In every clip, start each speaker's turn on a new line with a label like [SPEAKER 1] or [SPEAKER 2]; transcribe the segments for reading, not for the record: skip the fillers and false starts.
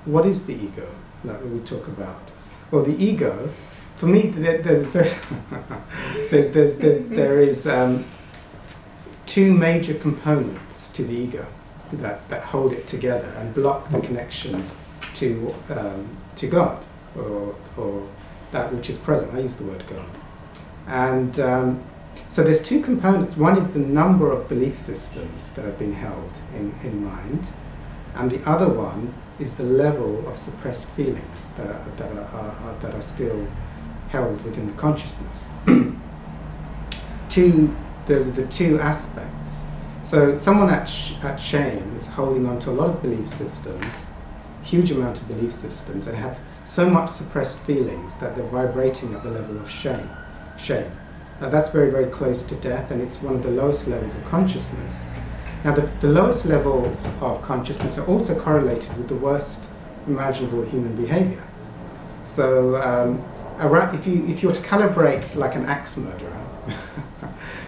[SPEAKER 1] what is the ego that we talk about? Well, the ego, for me, there is two major components to the ego that hold it together and block the connection to God, or that which is present. I use the word God. And so there's two components. One is the number of belief systems that have been held in mind, and the other one is the level of suppressed feelings that are still held within the consciousness. Those are the two aspects. So someone at shame is holding on to a lot of belief systems, huge amount of belief systems, and have so much suppressed feelings that they're vibrating at the level of shame. That's very, very close to death, and it's one of the lowest levels of consciousness. Now, the lowest levels of consciousness are also correlated with the worst imaginable human behavior. So, if you were to calibrate like an axe murderer,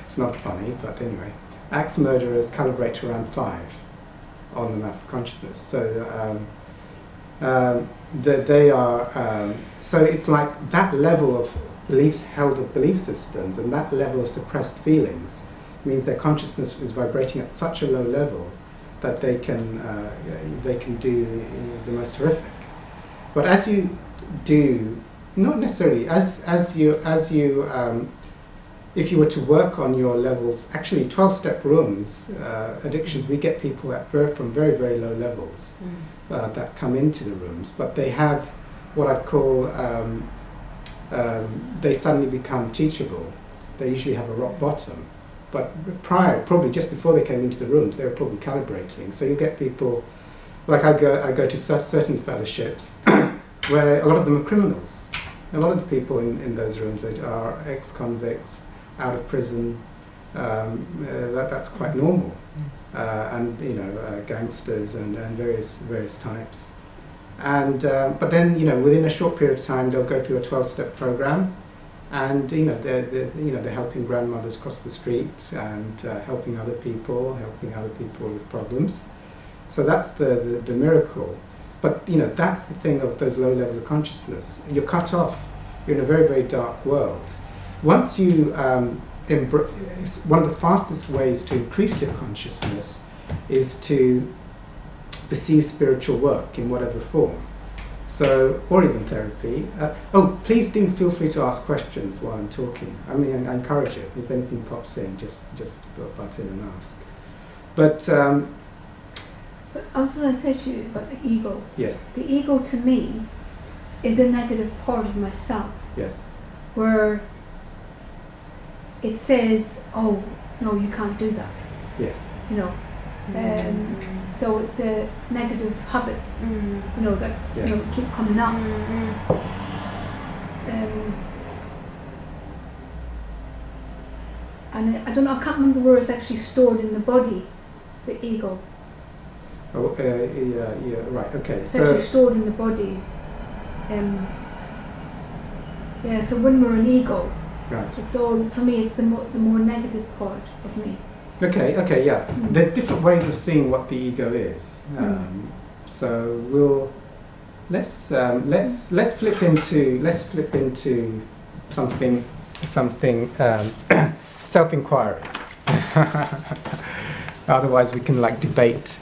[SPEAKER 1] it's not funny, but anyway, axe murderers calibrate around 5 on the map of consciousness. So, they are. So it's like that level of belief systems, and that level of suppressed feelings means their consciousness is vibrating at such a low level that they can do the most horrific. But as you do, not necessarily, if you were to work on your levels, actually 12-step rooms, addictions, we get people from very, very low levels that come into the rooms, but they have what I'd call, they suddenly become teachable. They usually have a rock bottom. But probably just before they came into the rooms, they were probably calibrating. So you get people, like I go to certain fellowships where a lot of them are criminals. A lot of the people in those rooms are ex-convicts, out of prison. That's quite normal. And gangsters and various types. And but then within a short period of time, they'll go through a 12-step program. And they're helping grandmothers cross the street and helping other people with problems. So that's the miracle. But that's the thing of those low levels of consciousness. You're cut off. You're in a very, very dark world. Once you one of the fastest ways to increase your consciousness is to pursue spiritual work in whatever form. So, or even therapy. Please do feel free to ask questions while I'm talking. I mean, I encourage it. If anything pops in, just butt in and ask. But
[SPEAKER 2] I was going to say to you about the ego.
[SPEAKER 1] Yes.
[SPEAKER 2] The ego to me is a negative part of myself.
[SPEAKER 1] Yes.
[SPEAKER 2] Where it says, "Oh, no, you can't do that."
[SPEAKER 1] Yes.
[SPEAKER 2] So it's negative habits, that
[SPEAKER 1] yes.
[SPEAKER 2] Keep coming up. And I don't know. I can't remember where it's actually stored in the body, the ego.
[SPEAKER 1] Oh, yeah, right. Okay.
[SPEAKER 2] It's actually stored in the body. So when we're an ego,
[SPEAKER 1] right.
[SPEAKER 2] It's all, for me, it's the more negative part of me.
[SPEAKER 1] Okay, yeah. There are different ways of seeing what the ego is. So let's flip into something self-inquiry. Otherwise, we can debate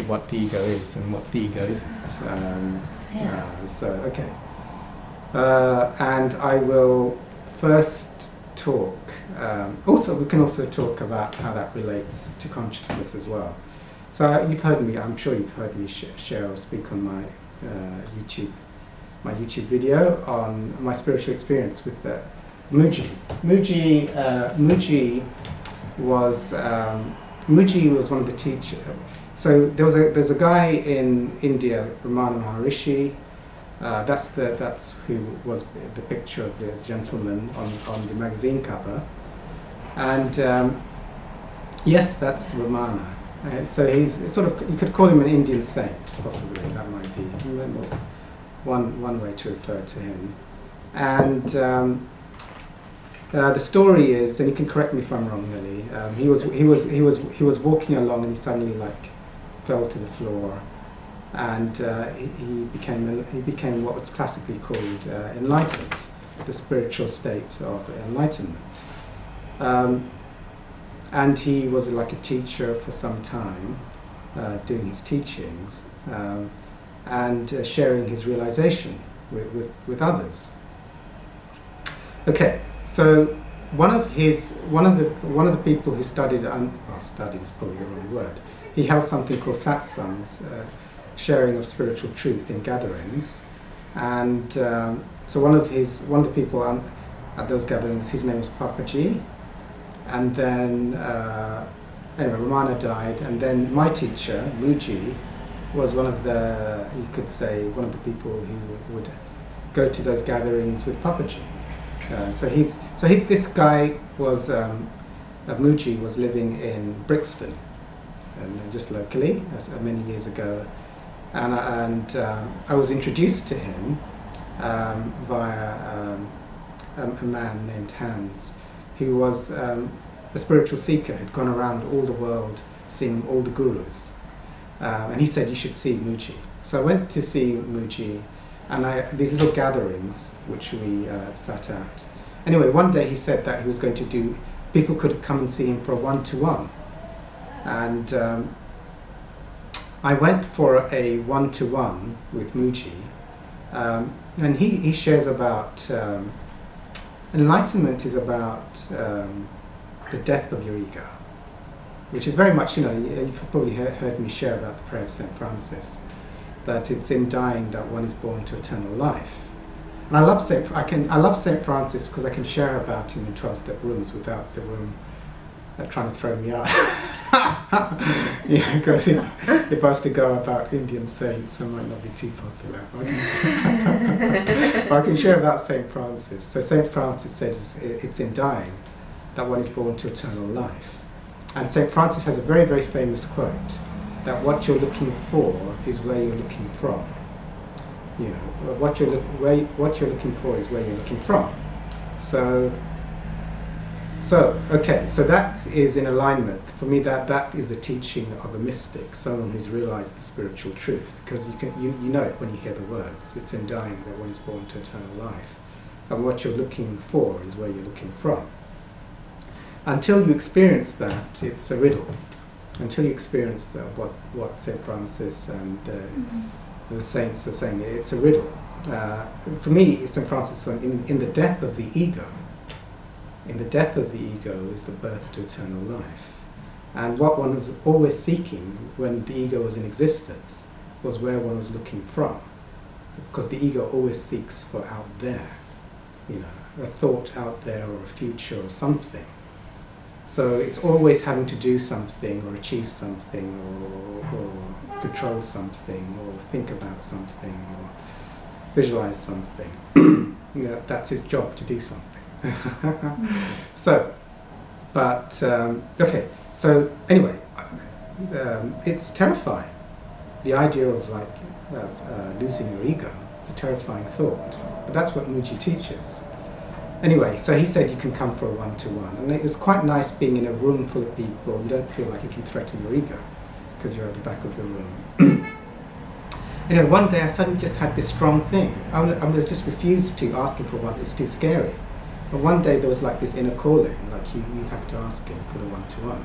[SPEAKER 1] what the ego is and what the ego isn't. Okay. And I will first talk. We can also talk about how that relates to consciousness as well. So I'm sure you've heard me share or speak on my YouTube video on my spiritual experience with the Mooji. Mooji was one of the teachers. So there's a guy in India, Ramana Maharishi. That's who was the picture of the gentleman on the magazine cover, and yes, that's Ramana. So he's you could call him an Indian saint, possibly. That might be one way to refer to him. And the story is, and you can correct me if I'm wrong, Lily. He was walking along and he suddenly fell to the floor. and he became what was classically called enlightened, the spiritual state of enlightenment. And he was like a teacher for some time, doing his teachings and sharing his realization with others. Okay, so one of the people who studied, studied is probably the wrong word. He held something called satsangs, sharing of spiritual truth in gatherings, and so one of the people at those gatherings, his name was Papaji, and then anyway, Ramana died, and then my teacher Mooji was one of the, you could say, one of the people who would go to those gatherings with Papaji. This guy was Mooji was living in Brixton, and just locally, many years ago, and I was introduced to him via a man named Hans, who was a spiritual seeker, had gone around all the world seeing all the gurus, and he said you should see Mooji. So I went to see Mooji, and these little gatherings which we sat at. Anyway, one day he said that he was going to do, people could come and see him for a one-to-one, and I went for a one-to-one with Mooji, and he shares about enlightenment is about the death of your ego, which is very much, you've probably heard me share about the prayer of St. Francis, that it's in dying that one is born to eternal life. And I love St. Francis because I can share about him in 12-step rooms without the room trying to throw me out. Yeah, because if I was to go about Indian saints, I might not be too popular. But I can share about St. Francis. So St. Francis says it's in dying that one is born to eternal life. And St. Francis has a very, very famous quote, that what you're looking for is where you're looking from. What you're looking for is where you're looking from. So that is in alignment. For me, that is the teaching of a mystic, someone who's realized the spiritual truth, because you know it when you hear the words. It's in dying that one is born to eternal life. And what you're looking for is where you're looking from. Until you experience that, it's a riddle. Until you experience what St. Francis and the saints are saying, it's a riddle. For me, St. Francis, in the death of the ego, in the death of the ego is the birth to eternal life. And what one was always seeking when the ego was in existence was where one was looking from. Because the ego always seeks for out there, a thought out there or a future or something. So it's always having to do something or achieve something or control something or think about something or visualize something. That's his job, to do something. Okay, so anyway, it's terrifying. The idea of losing your ego is a terrifying thought, but that's what Mooji teaches. Anyway, so he said you can come for a one-to-one, and it's quite nice being in a room full of people. You don't feel like you can threaten your ego because you're at the back of the room. One day I suddenly just had this strong thing. I was just refused to ask him for one. It's too scary. But one day there was like this inner calling, like you have to ask him for the one-to-one.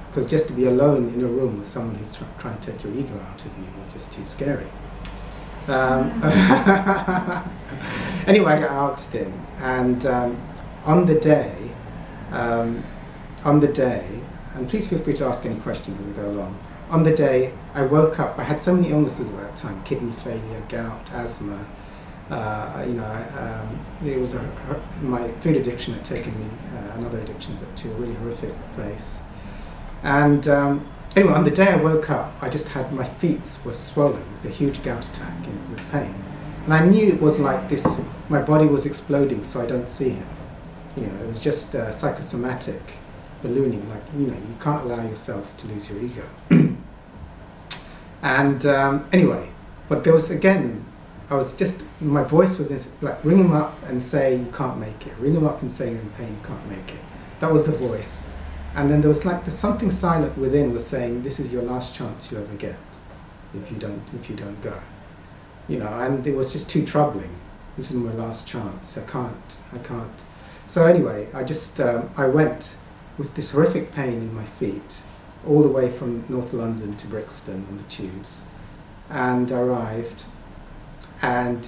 [SPEAKER 1] Because just to be alone in a room with someone who's trying to take your ego out of you was just too scary. Anyway, I asked him, and on the day, and please feel free to ask any questions as we go along. On the day, I woke up. I had so many illnesses at that time: kidney failure, gout, asthma. It was my food addiction had taken me and other addictions to a really horrific place. And anyway, on the day I woke up, I just had my feet were swollen with a huge gout attack with pain. And I knew it was like this, my body was exploding so I don't see him. It was just psychosomatic ballooning, like, you can't allow yourself to lose your ego. And anyway, but there was again, my voice was like, ring him up and say you can't make it. Ring him up and say you're in pain, you can't make it. That was the voice. And then there was like, there's something silent within was saying, this is your last chance you'll ever get. if you don't go. You know, and it was just too troubling. This is my last chance. I can't. So anyway, I went with this horrific pain in my feet, all the way from North London to Brixton on the tubes, and arrived. And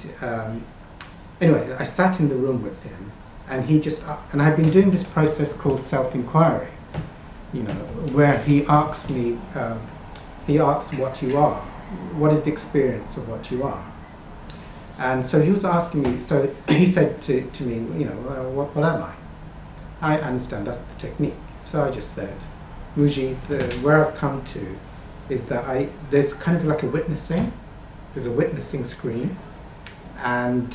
[SPEAKER 1] anyway, I sat in the room with him, and and I've been doing this process called self-inquiry, you know, where he asks me, he asks what you are, what is the experience of what you are. And so he was asking me, so he said to me, you know, what am I? I understand, that's the technique. So I just said, Mooji, where I've come to is that there's kind of like a witnessing, there's a witnessing screen, and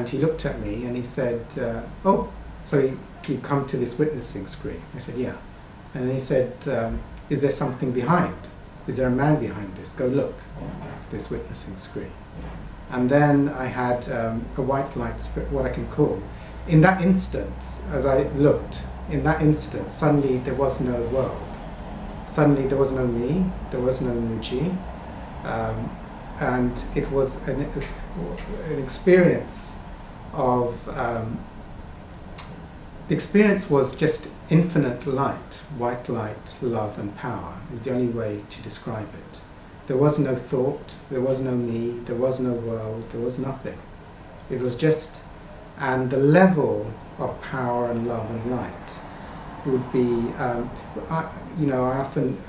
[SPEAKER 1] he looked at me and he said, oh, so you come to this witnessing screen? I said, yeah. And he said, is there something behind? Is there a man behind this? Go look, this witnessing screen. And then I had a white light spirit, what I can call. In that instant, as I looked, in that instant, suddenly there was no world. Suddenly there was no me, there was no Mooji, and it was an experience of, the experience was just infinite light, white light, love and power is the only way to describe it. There was no thought, there was no me, there was no world, there was nothing. It was just, and the level of power and love and light would be, you know, I often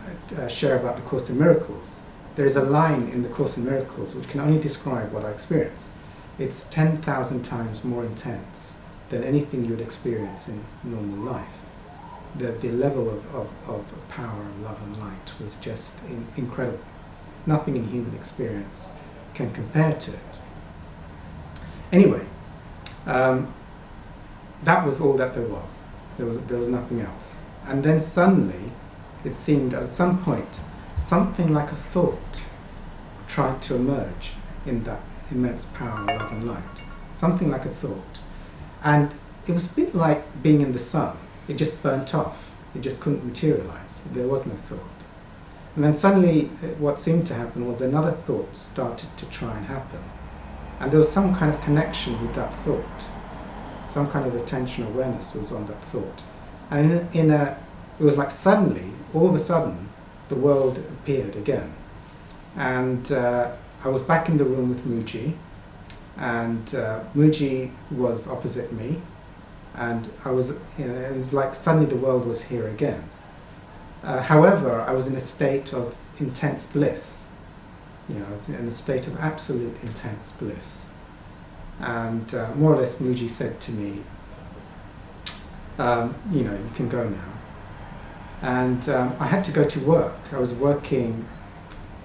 [SPEAKER 1] share about the Course in Miracles. There is a line in the Course in Miracles which can only describe what I experience. It's 10,000 times more intense than anything you would experience in normal life. The level of power and love and light was just incredible. Nothing in human experience can compare to it. Anyway, that was all that there was. There was nothing else. And then suddenly, it seemed at some point, something like a thought tried to emerge in that immense power, love and light. Something like a thought. And it was a bit like being in the sun. It just burnt off. It just couldn't materialize. There was no thought. And then suddenly, what seemed to happen was another thought started to try and happen. And there was some kind of connection with that thought. Some kind of attention awareness was on that thought. And it was like suddenly, all of a sudden, the world appeared again. And I was back in the room with Mooji, and Mooji was opposite me, and I was, you know, it was like suddenly the world was here again. However, I was in a state of intense bliss, you know, in a state of absolute intense bliss. And more or less Mooji said to me, you know, you can go now. And I had to go to work. I was working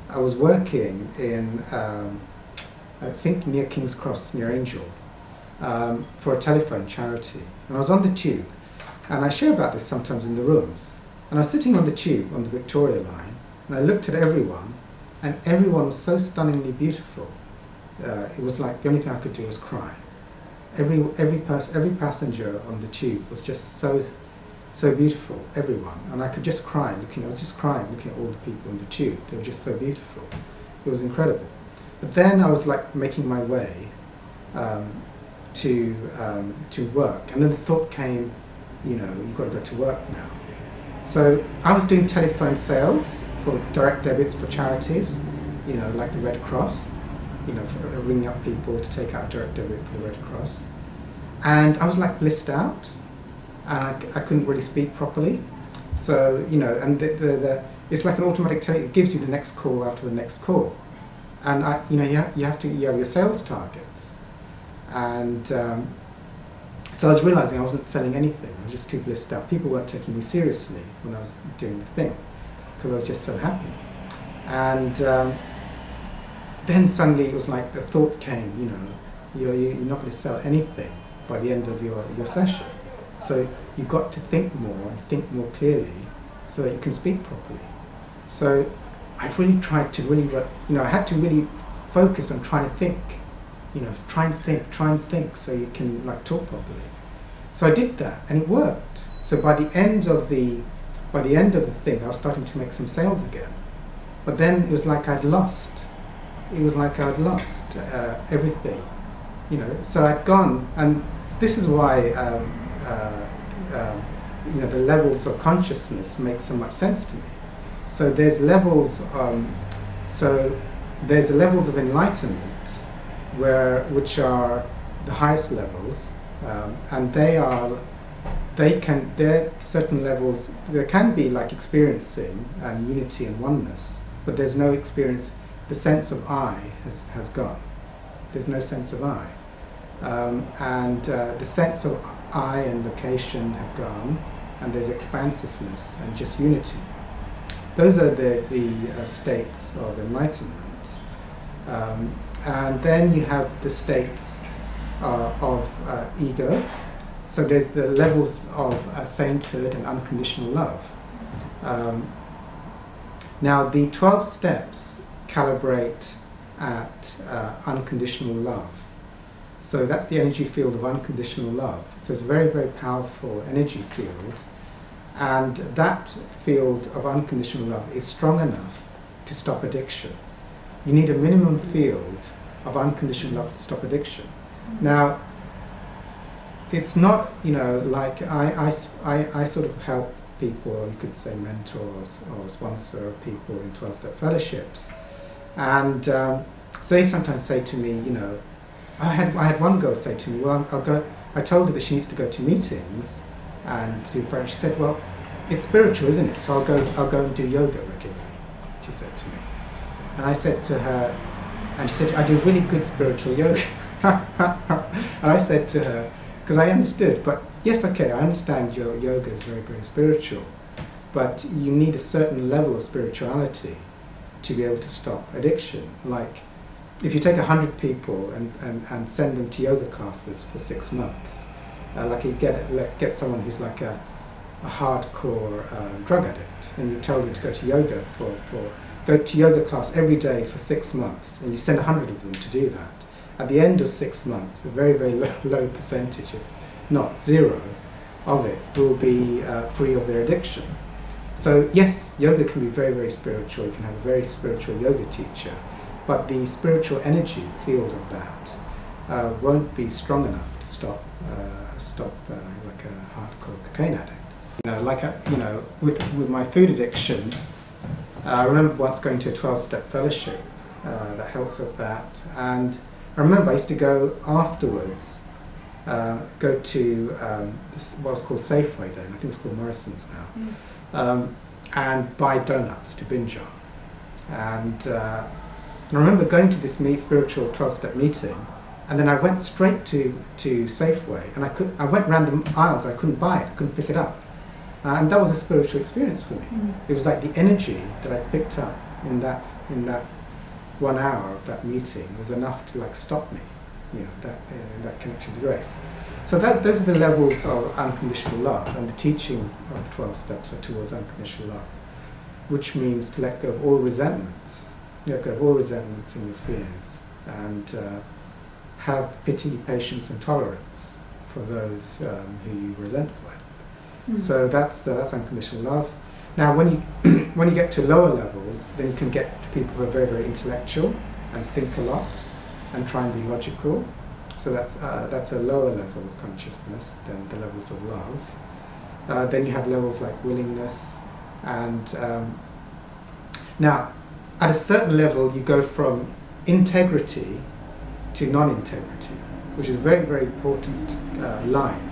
[SPEAKER 1] in, I think near King's Cross, near Angel, for a telephone charity. And I was on the tube, and I share about this sometimes in the rooms. And I was sitting on the tube on the Victoria line, and I looked at everyone, and everyone was so stunningly beautiful. It was like the only thing I could do was cry. Every passenger on the tube was just so beautiful, everyone, and I could just cry looking. I was just crying looking at all the people in the tube. They were just so beautiful. It was incredible. But then I was like making my way to work, and then the thought came, you know, you've got to go to work now. So I was doing telephone sales for direct debits for charities, you know, like the Red Cross, you know, for ringing up people to take out direct debit for the Red Cross. And I was like blissed out, and I couldn't really speak properly. So, you know, and it's like an automatic it gives you the next call after the next call. And you know, you have your sales targets. And so I was realizing I wasn't selling anything. I was just too blissed out. People weren't taking me seriously when I was doing the thing, because I was just so happy. And then suddenly it was like the thought came, you know, you're not going to sell anything by the end of your session. So you've got to think more and think more clearly so that you can speak properly. So I really tried to I had to really focus on trying to think, you know, try and think so you can like talk properly. So I did that, and it worked. So by the end of the thing, I was starting to make some sales again. But then it was like I'd lost. It was like I'd lost everything, you know. So I'd gone, and this is why you know, the levels of consciousness make so much sense to me. So there's levels. So there's the levels of enlightenment, which are the highest levels, and they're certain levels. There can be like experiencing and unity and oneness, but there's no experience. The sense of I has gone. There's no sense of I, and the sense of I and location have gone, and there's expansiveness and just unity. Those are the states of enlightenment, and then you have the states of ego. So there's the levels of sainthood and unconditional love. Now the 12 steps calibrate at unconditional love. So that's the energy field of unconditional love. So it's a very, very powerful energy field. And that field of unconditional love is strong enough to stop addiction. You need a minimum field of unconditional love to stop addiction. Now, it's not, you know, like I sort of help people, or you could say mentors or sponsor people in 12-step fellowships. And so they sometimes say to me, you know, I had one girl say to me, well, I'll go. I told her that she needs to go to meetings and do prayer. She said, well, it's spiritual, isn't it? So I'll go and do yoga regularly, she said to me. And I said to her, and she said, I do really good spiritual yoga. And I said to her, because I understood, but yes, okay, I understand your yoga is very, very spiritual, but you need a certain level of spirituality to be able to stop addiction. Like, if you take 100 people and send them to yoga classes for 6 months, like you get someone who's like a hardcore drug addict, and you tell them to go to yoga go to yoga class every day for 6 months, and you send 100 of them to do that. At the end of 6 months, a very, very low percentage, if not zero, of it will be free of their addiction. So yes, yoga can be very, very spiritual. You can have a very spiritual yoga teacher, but the spiritual energy field of that won't be strong enough to stop like a hardcore cocaine addict. You know, like with my food addiction, I remember once going to a 12-step fellowship that helps with that, and I remember I used to go afterwards, go to what was called Safeway then, I think it's called Morrison's now, and buy donuts to binge on. And I remember going to this spiritual 12-step meeting, and then I went straight to Safeway, and I went around the aisles, I couldn't buy it, I couldn't pick it up. And that was a spiritual experience for me. It was like the energy that I picked up in that 1 hour of that meeting was enough to like stop me, you know, that connection to grace. So those are the levels of unconditional love, and the teachings of 12 steps are towards unconditional love, which means to let go of all resentments, let go of all resentments and your fears, and have pity, patience, and tolerance for those who you resentful at. So that's unconditional love. Now, when you get to lower levels, then you can get to people who are very, very intellectual and think a lot and try and be logical. So that's a lower level of consciousness than the levels of love. Then you have levels like willingness, and now at a certain level you go from integrity to non-integrity, which is a very, very important line.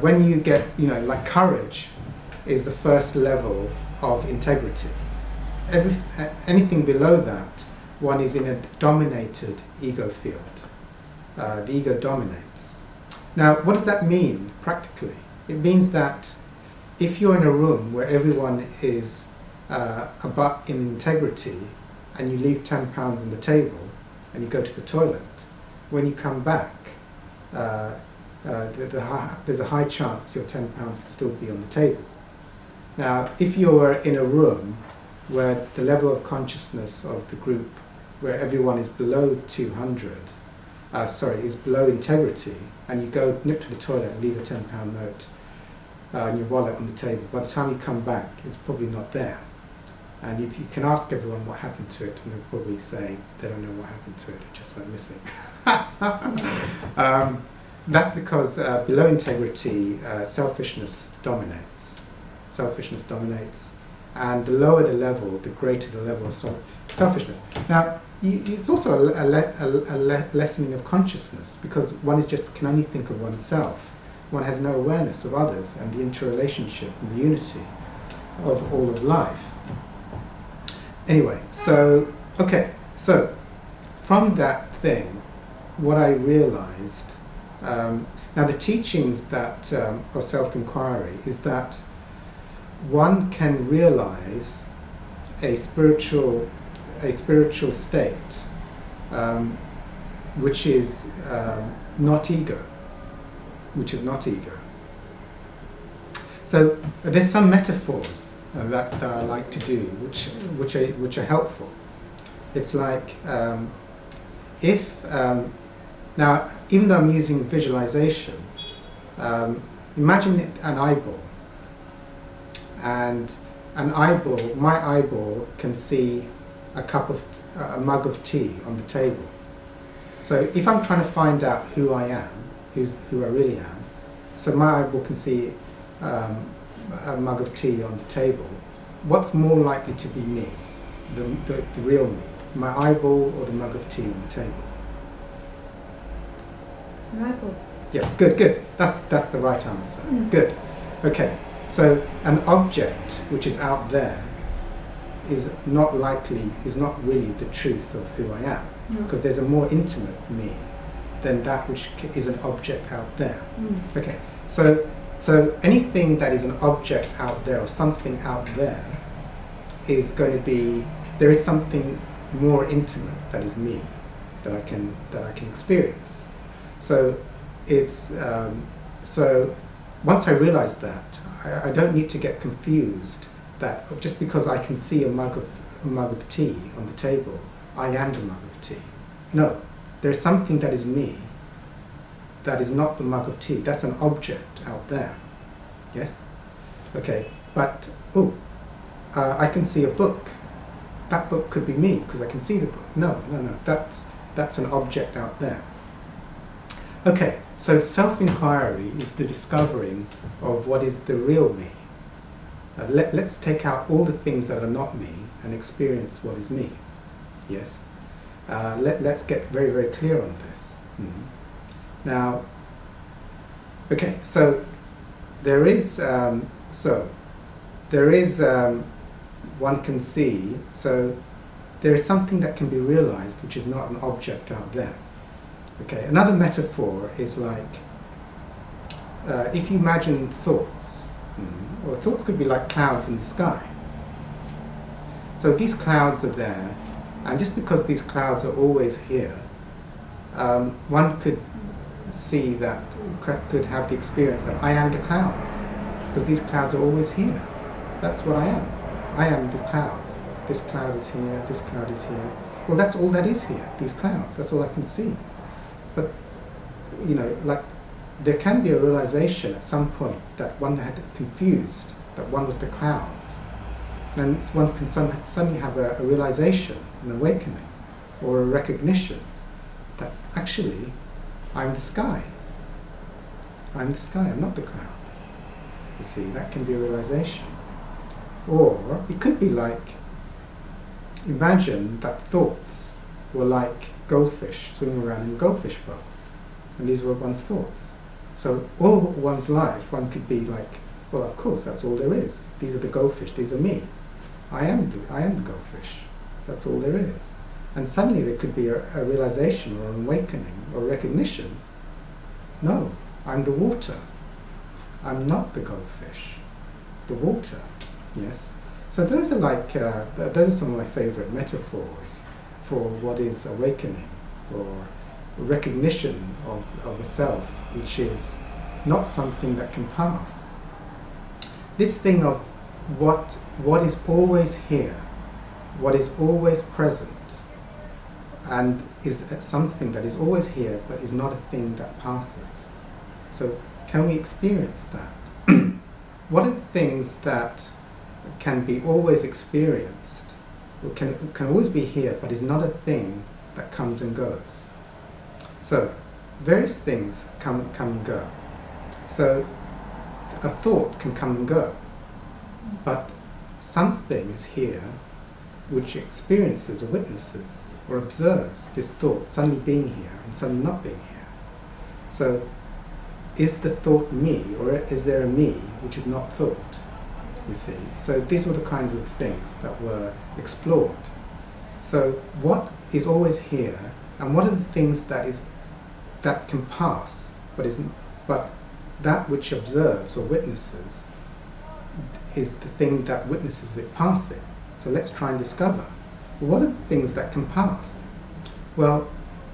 [SPEAKER 1] When you get, you know, like courage is the first level of integrity. Anything below that, one is in a dominated ego field. The ego dominates. Now, what does that mean practically? It means that if you're in a room where everyone is in integrity, and you leave £10 on the table and you go to the toilet, when you come back, there's a high chance your £10 will still be on the table. Now, if you're in a room where the level of consciousness of the group, where everyone is below 200, is below integrity, and you go nip to the toilet and leave a £10 note, and your wallet on the table. By the time you come back, it's probably not there. And if you can ask everyone what happened to it, and they'll probably say they don't know what happened to it, it just went missing. That's because below integrity, selfishness dominates. Selfishness dominates, and the lower the level, the greater the level of selfishness. Now, it's also a lessening of consciousness, because one can only think of oneself. One has no awareness of others and the interrelationship and the unity of all of life. Anyway, so from that thing, what I realized, now the teachings that of self-inquiry is that one can realize a spiritual state which is not ego, So there's some metaphors that I like to do, which are helpful. It's like if now, even though I'm using visualization, imagine an eyeball, and my eyeball can see a mug of tea on the table. So if I'm trying to find out who I am, who I really am, so my eyeball can see a mug of tea on the table, what's more likely to be me, the real me, my eyeball or the mug of tea on the table?
[SPEAKER 2] Your eyeball.
[SPEAKER 1] Yeah, good. That's the right answer. Good. Okay. So an object which is out there is not really the truth of who I am, because there's a more intimate me than that which is an object out there. Okay. So anything that is an object out there or something out there is going to be, there is something more intimate that is me that I can experience. So it's so once I realize that, I don't need to get confused that just because I can see a mug of tea on the table, I am the mug of tea. No, there's something that is me that is not the mug of tea. That's an object out there. Yes? Okay, but I can see a book. That book could be me because I can see the book. No, that's an object out there. Okay, so self-inquiry is the discovering of what is the real me. Let's take out all the things that are not me and experience what is me. Yes? Let's get very, very clear on this. Now, okay, so there is, one can see, so there is something that can be realized which is not an object out there. Okay, another metaphor is like, if you imagine thoughts, or thoughts could be like clouds in the sky. So these clouds are there, and just because these clouds are always here, one could see that, could have the experience that I am the clouds, because these clouds are always here. That's what I am. I am the clouds. This cloud is here, this cloud is here. Well, that's all that is here, these clouds. That's all I can see. But, you know, like, there can be a realization at some point that one had confused, that one was the clouds. And one can suddenly have a realization, an awakening, or a recognition that actually I'm the sky. I'm the sky, I'm not the clouds. You see, that can be a realization. Or it could be like, imagine that thoughts were like goldfish swimming around in a goldfish bowl. And these were one's thoughts. So all one's life, one could be like, well, of course, that's all there is. These are the goldfish, these are me. I am the goldfish. That's all there is. And suddenly there could be a realization or an awakening or recognition. No, I'm the water. I'm not the goldfish. The water, yes. So those are like, those are some of my favorite metaphors for what is awakening or recognition of a self, which is not something that can pass. This thing of what is always here, what is always present, and is something that is always here but is not a thing that passes. So can we experience that? what are the things that can be always experienced, or can always be here, but is not a thing that comes and goes? So, various things come and go. So, a thought can come and go, but something is here which experiences or witnesses or observes this thought suddenly being here and suddenly not being here. So, is the thought me, or is there a me which is not thought? You see, so these were the kinds of things that were explored. So, what is always here, and what are the things that can pass, but that which observes or witnesses is the thing that witnesses it passing. So let's try and discover, well, what are the things that can pass? Well,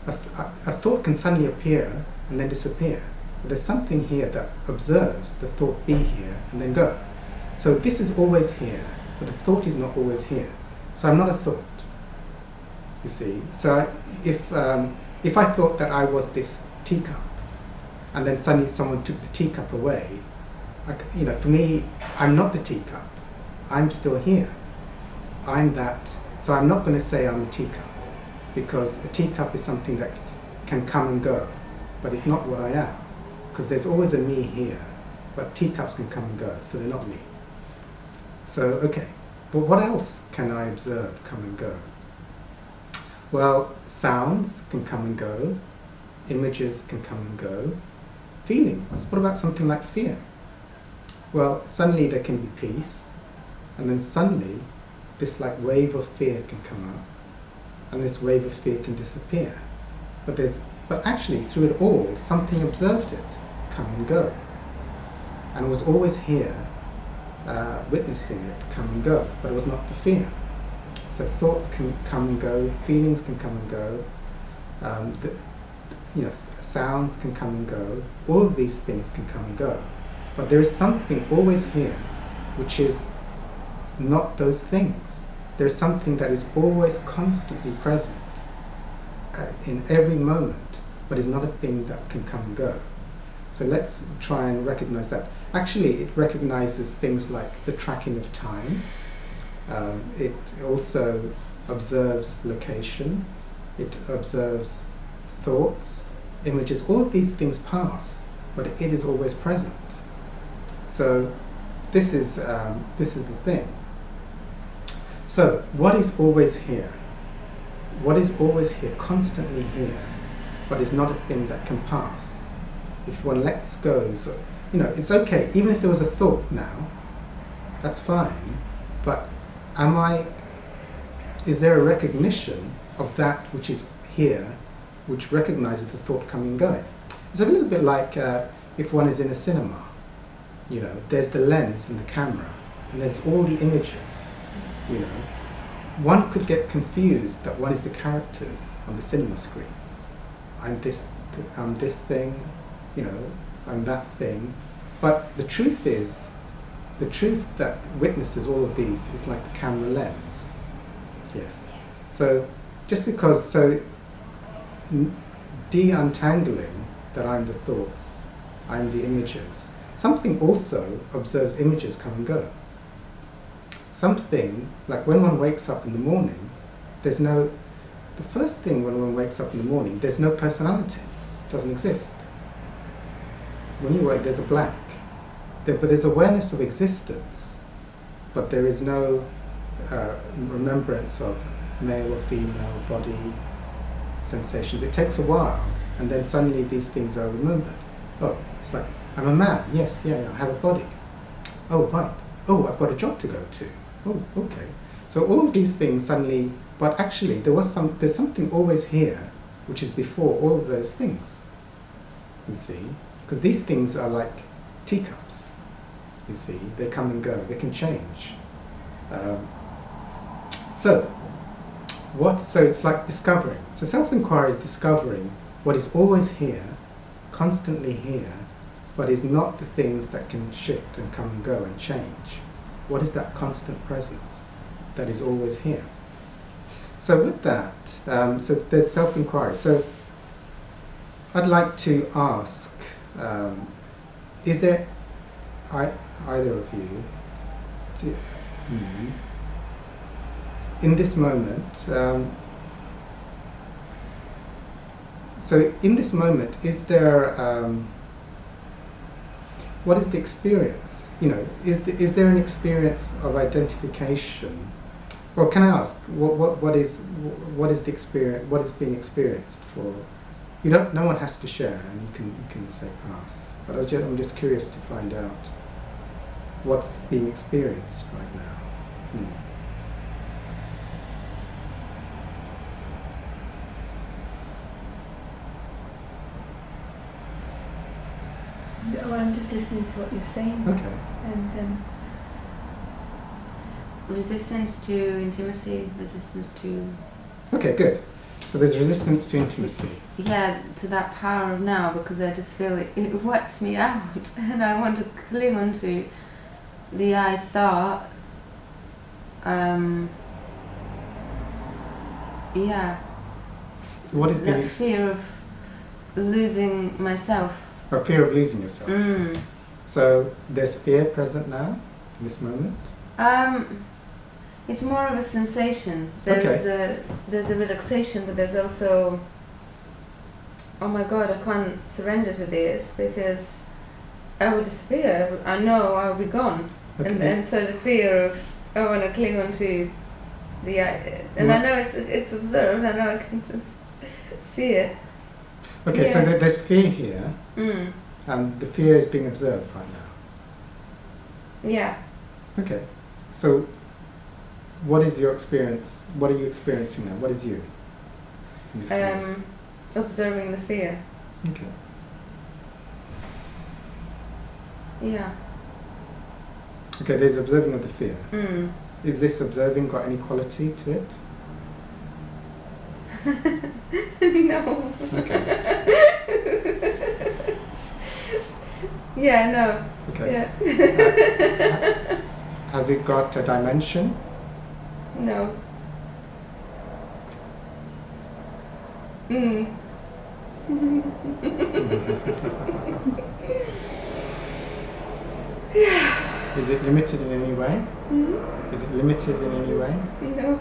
[SPEAKER 1] a thought can suddenly appear and then disappear. But there's something here that observes the thought be here and then go. So this is always here, but the thought is not always here. So I'm not a thought, you see. So if I thought that I was this teacup, and then suddenly someone took the teacup away, for me, I'm not the teacup. I'm still here. I'm that. So I'm not going to say I'm a teacup, because a teacup is something that can come and go, but it's not what I am, because there's always a me here, but teacups can come and go, so they're not me. So, okay, but what else can I observe come and go? Well, sounds can come and go, images can come and go, feelings. What about something like fear? Well, suddenly there can be peace, and then suddenly this like wave of fear can come up, and this wave of fear can disappear. But actually, through it all, something observed it come and go, and it was always here, witnessing it come and go, but it was not the fear. So thoughts can come and go, feelings can come and go, sounds can come and go, all of these things can come and go. But there is something always here which is not those things. There is something that is always constantly present in every moment, but is not a thing that can come and go. So let's try and recognize that. Actually, it recognizes things like the tracking of time. It also observes location. It observes thoughts, images. All of these things pass, but it is always present. So this is the thing. So what is always here? What is always here, constantly here, but is not a thing that can pass? If one lets go, so, it's okay. Even if there was a thought now, that's fine. But is there a recognition of that which is here, which recognizes the thought coming and going? It's a little bit like if one is in a cinema. There's the lens and the camera, and there's all the images. One could get confused that one is the characters on the cinema screen. I'm this thing, I'm that thing. But the truth that witnesses all of these is like the camera lens. Yes. So just because, de-untangling that I'm the thoughts, I'm the images, something also observes images come and go. Something, like when one wakes up in the morning, the first thing when one wakes up in the morning, there's no personality. It doesn't exist. When you wake, there's a blank. But there's awareness of existence, but there is no remembrance of male or female, body, sensations. It takes a while, and then suddenly these things are remembered. Oh, it's like, I'm a man, yes, yeah, I have a body. Oh, right. Oh, I've got a job to go to. Oh, okay. So all of these things suddenly, but actually there's something always here, which is before all of those things, you see? Because these things are like teacups, you see? They come and go, they can change. So it's like discovering. So self-inquiry is discovering what is always here, constantly here, but is not the things that can shift and come and go and change. What is that constant presence that is always here? So with that, so there's self-inquiry. So I'd like to ask, either of you, to, in this moment, so in this moment, is there, what is the experience? You know, is there an experience of identification? Or can I ask, what is the experience? What is being experienced for? You don't. No one has to share, and you can say pass. But I'm just curious to find out what's being experienced right now.
[SPEAKER 2] Well, I'm just listening to what you're saying.
[SPEAKER 1] Okay.
[SPEAKER 2] And
[SPEAKER 3] resistance to intimacy, resistance to...
[SPEAKER 1] Okay, good. So there's resistance to intimacy.
[SPEAKER 3] Yeah, to that power of now, because I just feel it wipes me out, and I want to cling onto the I thought. Yeah.
[SPEAKER 1] So what is being
[SPEAKER 3] that fear of losing myself.
[SPEAKER 1] Or fear of losing yourself. So there's fear present now, in this moment?
[SPEAKER 3] It's more of a sensation. There's a relaxation, but there's also, oh my God, I can't surrender to this because I will disappear. I know I'll be gone.
[SPEAKER 1] Okay.
[SPEAKER 3] And so the fear of, I want to cling on to the, and I know it's observed, I know I can just see it.
[SPEAKER 1] Okay,
[SPEAKER 3] Yeah.
[SPEAKER 1] so there's fear here, and the fear is being observed right now.
[SPEAKER 3] Yeah.
[SPEAKER 1] Okay, so what is your experience? What are you experiencing now? What is you? In this moment?
[SPEAKER 3] Observing the fear.
[SPEAKER 1] Okay.
[SPEAKER 3] Yeah.
[SPEAKER 1] Okay, there's observing of the fear. Is this observing got any quality to it?
[SPEAKER 3] No.
[SPEAKER 1] Okay.
[SPEAKER 3] Yeah, no.
[SPEAKER 1] Okay.
[SPEAKER 3] Yeah.
[SPEAKER 1] Has it got a dimension?
[SPEAKER 3] No.
[SPEAKER 1] Is it limited in any way? Is it limited in any way?
[SPEAKER 3] No.